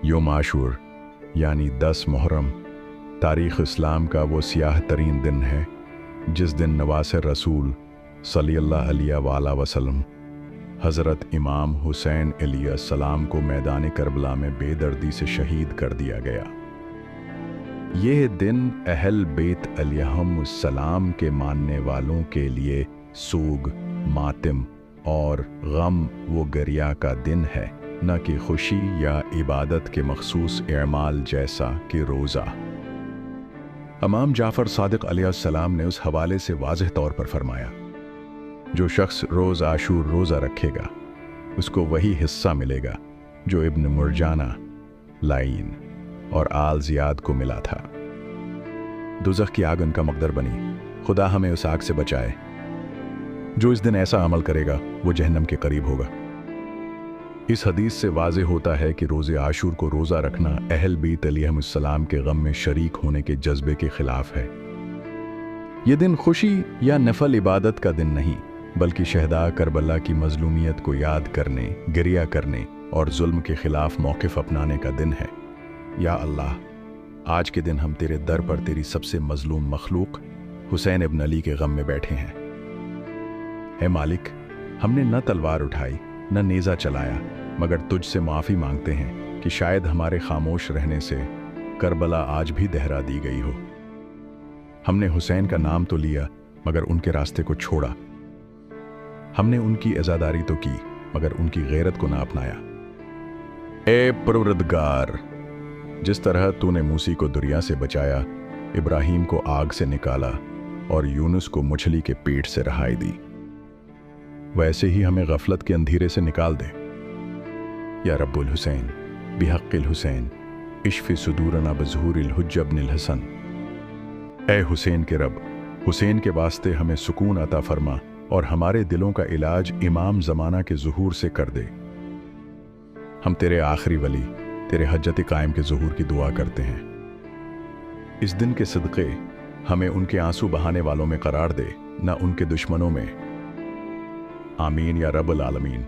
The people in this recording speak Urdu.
یوم عاشور یعنی 10 محرم تاریخ اسلام کا وہ سیاہ ترین دن ہے جس دن نواسر رسول صلی اللہ علیہ وآلہ وسلم حضرت امام حسین علیہ السلام کو میدان کربلا میں بے دردی سے شہید کر دیا گیا۔ یہ دن اہل بیت علیہم السلام کے ماننے والوں کے لیے سوگ، ماتم اور غم و گریہ کا دن ہے، نہ کہ خوشی یا عبادت کے مخصوص اعمال جیسا کہ روزہ۔ امام جعفر صادق علیہ السلام نے اس حوالے سے واضح طور پر فرمایا، جو شخص روز عاشور روزہ رکھے گا اس کو وہی حصہ ملے گا جو ابن مرجانہ، لعین اور آل زیاد کو ملا تھا۔ دوزخ کی آگ ان کا مقدر بنی، خدا ہمیں اس آگ سے بچائے۔ جو اس دن ایسا عمل کرے گا وہ جہنم کے قریب ہوگا۔ اس حدیث سے واضح ہوتا ہے کہ روزے عاشور کو روزہ رکھنا اہل بیت علیہم السلام کے غم میں شریک ہونے کے جذبے کے خلاف ہے۔ یہ دن خوشی یا نفل عبادت کا دن نہیں، بلکہ شہداء کربلا کی مظلومیت کو یاد کرنے، گریہ کرنے اور ظلم کے خلاف موقف اپنانے کا دن ہے۔ یا اللہ، آج کے دن ہم تیرے در پر تیری سب سے مظلوم مخلوق حسین ابن علی کے غم میں بیٹھے ہیں۔ اے مالک، ہم نے نہ تلوار اٹھائی نہ نیزہ چلایا، مگر تجھ سے معافی مانگتے ہیں کہ شاید ہمارے خاموش رہنے سے کربلا آج بھی دہرا دی گئی ہو۔ ہم نے حسین کا نام تو لیا مگر ان کے راستے کو چھوڑا۔ ہم نے ان کی عزاداری تو کی مگر ان کی غیرت کو نہ اپنایا۔ اے پروردگار، جس طرح تو نے موسی کو دریا سے بچایا، ابراہیم کو آگ سے نکالا اور یونس کو مچھلی کے پیٹ سے رہائی دی، ویسے ہی ہمیں غفلت کے اندھیرے سے نکال دے۔ یا رب الحسین بحق الحسین اشف صدورنا بظہور الحج ابن الحسن۔ اے حسین کے رب، حسین کے واسطے ہمیں سکون عطا فرما اور ہمارے دلوں کا علاج امام زمانہ کے ظہور سے کر دے۔ ہم تیرے آخری ولی، تیرے حجت قائم کے ظہور کی دعا کرتے ہیں۔ اس دن کے صدقے ہمیں ان کے آنسو بہانے والوں میں قرار دے، نہ ان کے دشمنوں میں۔ آمین یا رب العالمین۔